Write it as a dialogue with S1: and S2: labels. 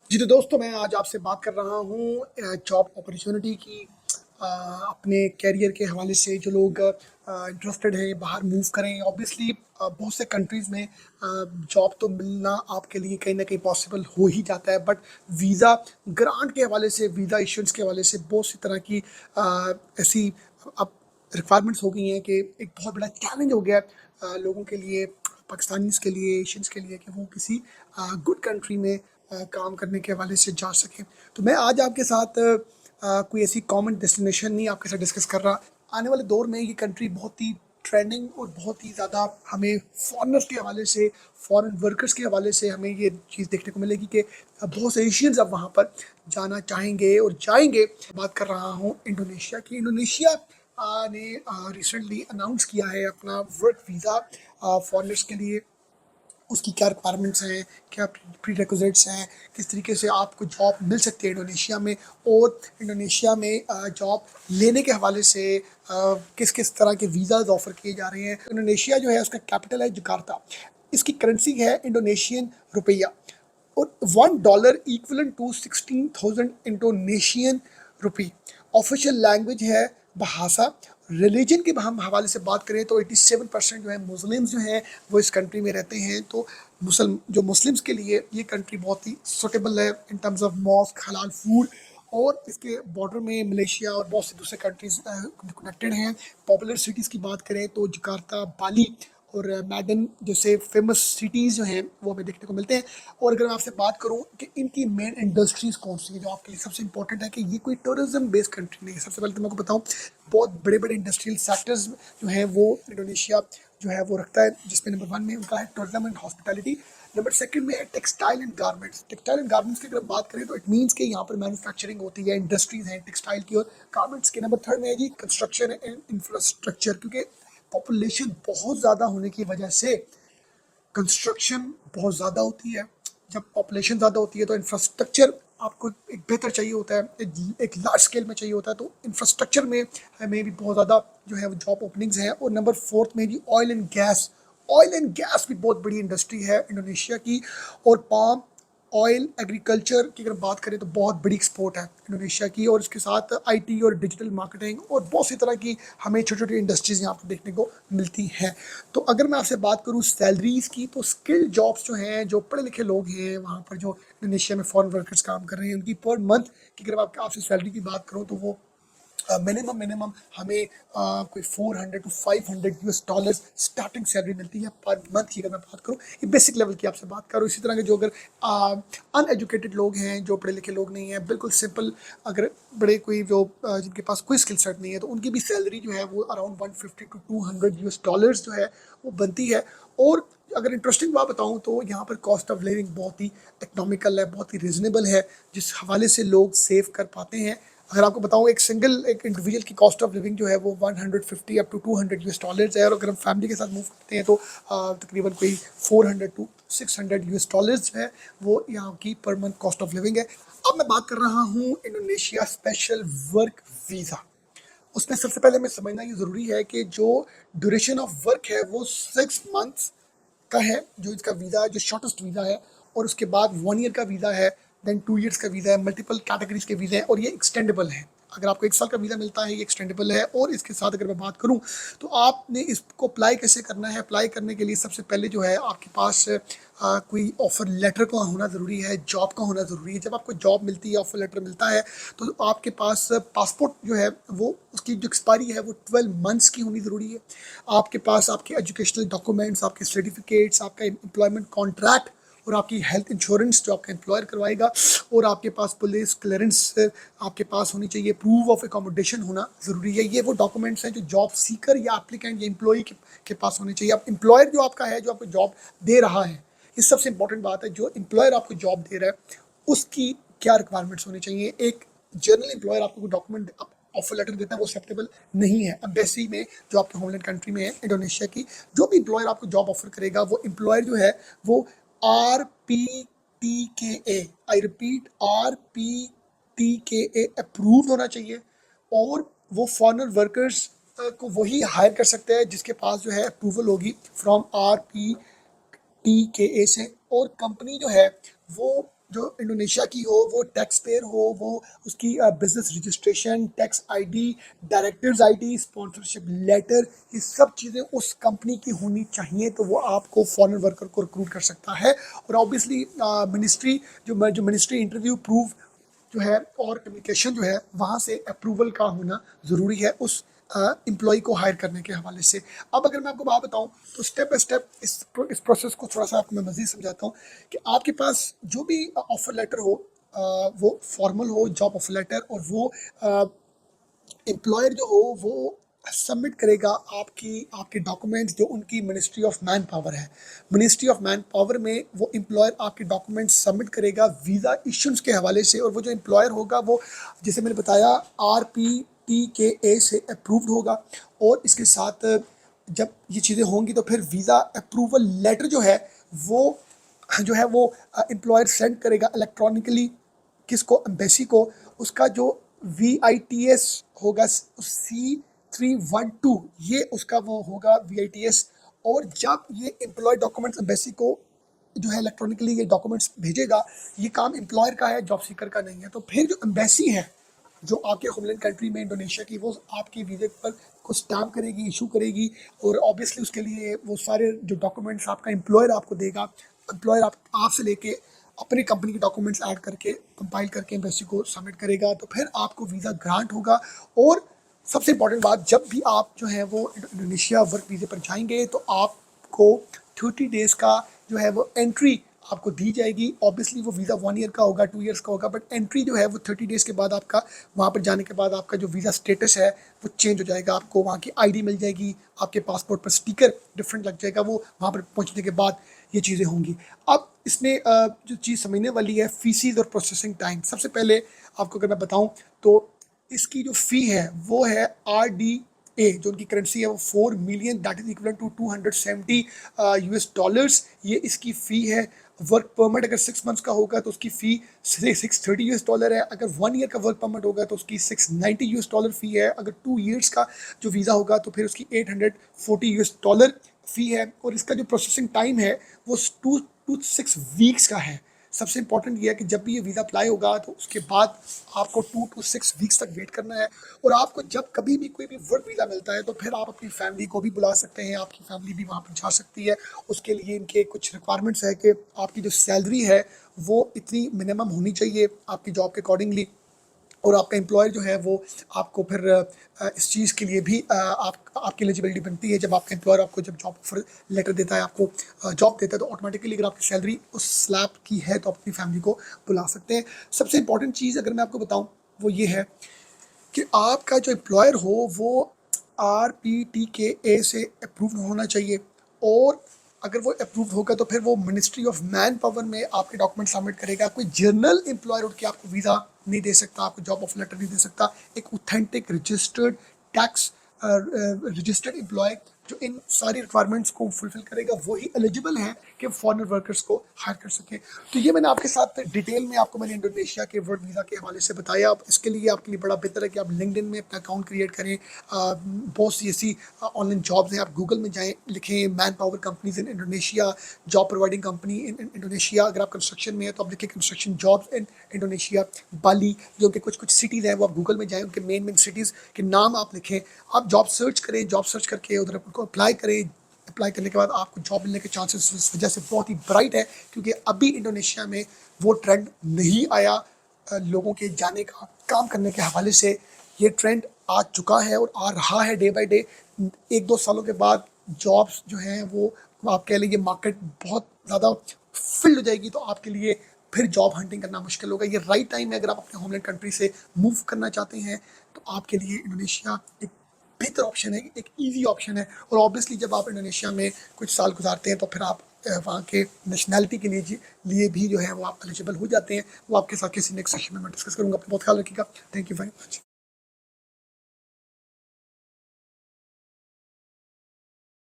S1: जी तो दोस्तों, मैं आज आपसे बात कर रहा हूँ जॉब अपॉर्चुनिटी की। अपने करियर के हवाले से जो लोग इंटरेस्टेड हैं बाहर मूव करें। ऑब्वियसली बहुत से कंट्रीज़ में जॉब तो मिलना आपके लिए कहीं ना कहीं पॉसिबल हो ही जाता है, बट वीज़ा ग्रांट के हवाले से, वीज़ा इशुएंस के हवाले से बहुत सी तरह की ऐसी अब रिक्वायरमेंट्स हो गई हैं कि एक बहुत बड़ा चैलेंज हो गया है लोगों के लिए, पाकिस्तानीज के लिए, एशियंस के लिए, कि वो किसी गुड कंट्री में काम करने के हवाले से जा सकें। तो मैं आज आपके साथ कोई ऐसी कॉमन डेस्टिनेशन नहीं आपके साथ डिस्कस कर रहा। आने वाले दौर में ये कंट्री बहुत ही ट्रेंडिंग और बहुत ही ज़्यादा हमें फॉरेनर्स के हवाले से, फॉरेन वर्कर्स के हवाले से हमें ये चीज़ देखने को मिलेगी कि बहुत से एशियंस अब वहाँ पर जाना चाहेंगे और जाएंगे। बात कर रहा हूँ इंडोनेशिया की। इंडोनेशिया ने रिसेंटली अनाउंस किया है अपना वर्क वीज़ा फॉरेनर्स के लिए। उसकी क्या रिक्वायरमेंट्स हैं, क्या प्री रिक्विजिट्स हैं, किस तरीके से आपको जॉब मिल सकती है इंडोनेशिया में, और इंडोनेशिया में जॉब लेने के हवाले से किस किस तरह के वीज़ाज ऑफ़र किए जा रहे हैं। इंडोनेशिया जो है उसका कैपिटल है जकार्ता। इसकी करेंसी है इंडोनेशियन रुपया, और $1 equivalent to 16,000 Indonesian rupee. Official language है बहासा। रिलीजन के हम हवाले से बात करें तो 87% जो है मुस्लिम्स जो हैं वो इस कंट्री में रहते हैं। तो मुस्लिम्स के लिए ये कंट्री बहुत ही सुटेबल है इन टर्म्स ऑफ मॉस्क, हलाल फूड। और इसके बॉर्डर में मलेशिया और बहुत से दूसरे कंट्रीज कनेक्टेड हैं। पॉपुलर सिटीज़ की बात करें तो जकार्ता, बाली और मैडन जैसे फेमस सिटीज़ जो हैं वो हमें देखने को मिलते हैं। और अगर मैं आपसे बात करूं कि इनकी मेन इंडस्ट्रीज़ कौन सी है जो आपके लिए सबसे इंपॉर्टेंट है, कि ये कोई टूरिज्म बेस्ड कंट्री नहीं है। सबसे पहले तो मैं आपको बताऊं, बहुत बड़े बड़े इंडस्ट्रियल सेक्टर्स जो हैं वो इंडोनेशिया जो है वो रखता है, जिसमें नंबर 1 में उनका है टूरिज्म एंड हॉस्पिटैलिटी। नंबर 2 में है textile and garments. Textile and garments की अगर बात करें तो इट मीन्स कि यहाँ पर मैन्युफैक्चरिंग होती है, इंडस्ट्रीज हैं टेक्सटाइल की और गारमेंट्स की। नंबर 3 में है जी कंस्ट्रक्शन एंड इंफ्रास्ट्रक्चर, क्योंकि पॉपुलेशन बहुत ज़्यादा होने की वजह से कंस्ट्रक्शन बहुत ज़्यादा होती है। जब पॉपुलेशन ज़्यादा होती है तो इंफ्रास्ट्रक्चर आपको एक बेहतर चाहिए होता है, एक लार्ज स्केल में चाहिए होता है। तो इंफ्रास्ट्रक्चर में हमें भी बहुत ज़्यादा जो है वो जॉब ओपनिंग्स हैं। और नंबर 4 में भी oil and gas. Oil and gas भी बहुत बड़ी इंडस्ट्री है इंडोनेशिया की। और पाम ऑयल एग्रीकल्चर की अगर बात करें तो बहुत बड़ी एक्सपोर्ट है इंडोनेशिया की। और इसके साथ आईटी और डिजिटल मार्केटिंग और बहुत सी तरह की हमें छोटी छोटी इंडस्ट्रीज़ यहाँ पर देखने को मिलती हैं। तो अगर मैं आपसे बात करूँ सैलरीज़ की, तो स्किल्ड जॉब्स जो हैं, जो पढ़े लिखे लोग हैं वहाँ पर जो इंडोनेशिया में फॉरेन वर्कर्स काम कर रहे हैं, उनकी पर मंथ की अगर आपसे सैलरी की बात करूँ तो वो मिनिमम हमें कोई 400 to 500 US dollars starting salary मिलती है पर मंथ की। अगर मैं बात करूँ, ये बेसिक लेवल की आपसे बात करूँ। इसी तरह के जो अगर अनएजुकेटेड लोग हैं, जो पढ़े लिखे लोग नहीं हैं, बिल्कुल सिंपल, अगर बड़े कोई जो जिनके पास कोई स्किल सेट नहीं है, तो उनकी भी सैलरी जो है वो अराउंड 150 टू 200 यूएस डॉलर्स जो है वो बनती है। और अगर इंटरेस्टिंग बात बताऊं तो यहाँ पर कॉस्ट ऑफ लिविंग बहुत ही इकोनॉमिकल है, बहुत ही रिजनेबल है, जिस हवाले से लोग सेव कर पाते हैं। अगर आपको बताऊं, एक इंडिविजुअल की कॉस्ट ऑफ लिविंग जो है वो 150 अप टू 200 यूएस डॉलर्स है। और अगर हम फैमिली के साथ मूव करते हैं तो तकरीबन कोई 400 टू 600 यूएस डॉलर्स जो है वो यहाँ की per month cost of living है। अब मैं बात कर रहा हूँ इंडोनेशिया स्पेशल वर्क वीज़ा। उसमें सबसे पहले हमें समझना ये ज़रूरी है कि जो ड्यूरेशन ऑफ वर्क है वो 6 मंथ्स का है, जो इसका वीज़ा है, जो शॉर्टेस्ट वीज़ा है। और उसके बाद 1 ईयर का वीज़ा है, देन 2 ईयर्स का वीज़ा है, मल्टीपल कैटेगरीज के वीज़ा है, और ये एक्सटेंडेबल है। अगर आपको 1 साल का वीज़ा मिलता है, ये एक्सटेंडेबल है। और इसके साथ अगर मैं बात करूँ तो आपने इसको अप्लाई कैसे करना है। अप्लाई करने के लिए सबसे पहले जो है आपके पास कोई ऑफ़र लेटर का होना ज़रूरी है, जॉब का होना ज़रूरी है। जब आपको जॉब मिलती है, ऑफ़र लेटर मिलता है, तो आपके पास पासपोर्ट जो है वो उसकी जो एक्सपायरी है वो 12 मंथ्स की होनी ज़रूरी है। आपके पास आपके एजुकेशनल डॉक्यूमेंट्स, आपके सर्टिफिकेट्स, आपका एम्प्लॉयमेंट कॉन्ट्रैक्ट और आपकी हेल्थ इंश्योरेंस जो आपका एम्प्लॉयर करवाएगा, और आपके पास पुलिस क्लियरेंस आपके पास होनी चाहिए। प्रूफ ऑफ एकोमोडेशन होना ज़रूरी है। ये वो डॉक्यूमेंट्स हैं जो जॉब सीकर या एप्लीकेंट या एम्प्लॉई के पास होने चाहिए। अब एम्प्लॉयर जो आपका है, जो आपको जॉब दे रहा है, ये सबसे इंपॉर्टेंट बात है। जो एम्प्लॉयर आपको जॉब दे रहा है उसकी क्या रिक्वायरमेंट्स होनी चाहिए। एक जनरल एम्प्लॉयर आपको डॉक्यूमेंट ऑफर लेटर देता है वो एक्सेप्टेबल नहीं है। एम्बेसी में, जो आपके होमलैंड कंट्री में है इंडोनेशिया की, जो भी एम्प्लॉयर आपको जॉब ऑफर करेगा वो एम्प्लॉयर जो है वो RPTKA, I repeat RPTKA approve होना चाहिए। और वो फॉरेनर वर्कर्स को वही हायर कर सकते हैं जिसके पास जो है अप्रूवल होगी फ्रॉम RPTKA से। और कंपनी जो है वो जो इंडोनेशिया की हो, वो टैक्स पेयर हो, वो उसकी business registration, tax ID, directors ID, sponsorship letter, ये सब चीज़ें उस कंपनी की होनी चाहिए, तो वो आपको फॉरेन वर्कर को रिक्रूट कर सकता है। और ऑब्वियसली मिनिस्ट्री जो मिनिस्ट्री इंटरव्यू प्रूव जो है और कम्युनिकेशन जो है वहाँ से अप्रूवल का होना ज़रूरी है उस एम्प्लॉय को हायर करने के हवाले से। अब अगर मैं आपको बात बताऊं तो स्टेप बाय स्टेप इस प्रोसेस को थोड़ा सा आपको मैं मज़ीद समझाता हूँ कि आपके पास जो भी ऑफर लेटर हो, वो फॉर्मल हो, जॉब ऑफर लेटर, और वो एम्प्लॉयर जो हो वो सबमिट करेगा आपके डॉक्यूमेंट्स जो उनकी मिनिस्ट्री ऑफ मैन पावर है। मिनिस्ट्री ऑफ मैन पावर में वो एम्प्लॉयर आपके डॉक्यूमेंट्स सबमिट करेगा वीज़ा इश्यूज के हवाले से, और वो जो एम्प्लॉयर होगा वो, जैसे मैंने बताया, RPTKA से अप्रूव्ड होगा। और इसके साथ जब ये चीज़ें होंगी तो फिर वीज़ा अप्रूवल लेटर जो है वो एम्प्लॉयर सेंड करेगा इलेक्ट्रॉनिकली, किसको, एम्बेसी को। उसका जो VITS होगा, C312, ये उसका वो होगा VITS। और जब ये एम्प्लॉय डॉक्यूमेंट्स एम्बेसी को जो है इलेक्ट्रॉनिकली ये डॉक्यूमेंट्स भेजेगा, ये काम एम्प्लॉयर का है, जॉब सीकर का नहीं है। तो फिर जो एम्बेसी है जो आपके होमलैंड कंट्री में इंडोनेशिया की, वो आपके वीज़े पर कुछ स्टैम्प करेगी, इशू करेगी, और ऑब्वियसली उसके लिए वो सारे जो डॉक्यूमेंट्स आपका एम्प्लॉयर आपको देगा, एम्प्लॉयर आपसे लेके अपनी कंपनी के डॉक्यूमेंट्स ऐड करके कंपाइल करके एम्बेसी को सबमिट करेगा, तो फिर आपको वीज़ा ग्रांट होगा। और सबसे इंपॉर्टेंट बात, जब भी आप जो है वो इंडोनेशिया वर्क वीज़े पर जाएंगे तो आपको 30 डेज़ का जो है वो एंट्री आपको दी जाएगी। ऑब्वियसली वो वीज़ा 1 ईयर का होगा, 2 ईयर्स का होगा, बट एंट्री जो है वो 30 डेज़ के बाद आपका वहाँ पर जाने के बाद आपका जो वीज़ा स्टेटस है वो चेंज हो जाएगा। आपको वहाँ की आईडी मिल जाएगी, आपके पासपोर्ट पर स्टिकर डिफरेंट लग जाएगा, वो वहाँ पर पहुँचने के बाद ये चीज़ें होंगी। अब इसमें जो चीज़ समझने वाली है, फीसिस और प्रोसेसिंग टाइम। सबसे पहले आपको अगर मैं बताऊँ तो इसकी जो फ़ी है वो है RDA, जो उनकी करेंसी है वो 4 million, that is equal to 270 US dollars, ये इसकी फ़ी है। वर्क परमिट अगर 6 मंथ्स का होगा तो उसकी फ़ी 630 US डॉलर है। अगर 1 ईयर का वर्क परमिट होगा तो उसकी 690 US डॉलर फ़ी है। अगर 2 ईयर्स का जो वीज़ा होगा तो फिर उसकी 840 US डॉलर फ़ी है। और इसका जो प्रोसेसिंग टाइम है वो 2 to 6 वीक्स का है। सबसे इंपॉर्टेंट ये है कि जब भी ये वीज़ा अप्लाई होगा तो उसके बाद आपको 2 to 6 वीक्स तक वेट करना है। और आपको जब कभी भी कोई भी वर्क वीज़ा मिलता है तो फिर आप अपनी फैमिली को भी बुला सकते हैं, आपकी फैमिली भी वहाँ पर जा सकती है। उसके लिए इनके कुछ रिक्वायरमेंट्स है कि आपकी जो सैलरी है वो इतनी मिनिमम होनी चाहिए आपकी जॉब के अकॉर्डिंगली। और आपका एम्प्लॉयर जो है वो आपको फिर इस चीज़ के लिए भी आपकी एलिजिबिलिटी बनती है। जब आपका एम्प्लॉयर आपको जब जॉब ऑफर लेटर देता है, आपको जॉब देता है, तो ऑटोमेटिकली अगर आपकी सैलरी उस स्लैब की है तो आप अपनी फैमिली को बुला सकते हैं। सबसे इंपॉर्टेंट चीज़ अगर मैं आपको बताऊं वो ये है कि आपका जो एम्प्लॉयर हो वो RPTKA से अप्रूव होना चाहिए। और अगर वो अप्रूव होगा तो फिर वो मिनिस्ट्री ऑफ मैन पावर में आपके डॉक्यूमेंट सबमिट करेगा। कोई जर्नल एम्प्लॉयर उठ के आपको वीज़ा नहीं दे सकता, आपको जॉब ऑफर लेटर नहीं दे सकता। एक authentic registered tax registered employ जो इन सारी रिक्वायरमेंट्स को फुलफिल करेगा वही एलिजिबल है कि फॉरेनर वर्कर्स को हायर कर सके। तो ये मैंने आपके साथ डिटेल में आपको मैंने इंडोनेशिया के वर्क वीज़ा के हवाले से बताया। अब इसके लिए आपके लिए बड़ा बेहतर है कि आप लिंक्डइन में अपना अकाउंट क्रिएट करें। बहुत सी ऐसी ऑनलाइन जॉब्स हैं, आप गूगल में जाएँ, लिखें man power companies in Indonesia, job providing company in Indonesia. अगर आप कंस्ट्रक्शन में है तो आप लिखें कंस्ट्रक्शन जॉब्स इन इंडोनेशिया, बाली, जो कि कुछ सिटीज़ हैं वो आप गूगल में जाएँ, उनके मेन सिटीज़ के नाम आप लिखें, आप जॉब सर्च करें, जॉब सर्च करके उधर उनको अप्लाई करें। अप्लाई करने के बाद आपको जॉब मिलने के चांसेस इस वजह से बहुत ही ब्राइट है क्योंकि अभी इंडोनेशिया में वो ट्रेंड नहीं आया लोगों के जाने का, काम करने के हवाले से। ये ट्रेंड आ चुका है और आ रहा है डे बाय डे। 1-2 सालों के बाद जॉब्स जो हैं वो आप कह लीजिए मार्केट बहुत ज़्यादा फिल्ड हो जाएगी, तो आपके लिए फिर जॉब हंटिंग करना मुश्किल होगा। ये राइट टाइम है अगर आप अपने होमलैंड कंट्री से मूव करना चाहते हैं तो आपके लिए इंडोनेशिया एक बेहतर ऑप्शन है, एक ईजी ऑप्शन है। और ऑब्वियसली जब आप इंडोनेशिया में कुछ साल गुजारते हैं तो फिर आप वहाँ के नेशनैलिटी के लिए भी जो है वो आप एलिजिबल हो जाते हैं। वो आपके साथ किसी नेक्स्ट सेशन में मैं डिस्कस करूँगा। अपना बहुत ख्याल रखिएगा। Thank you very much.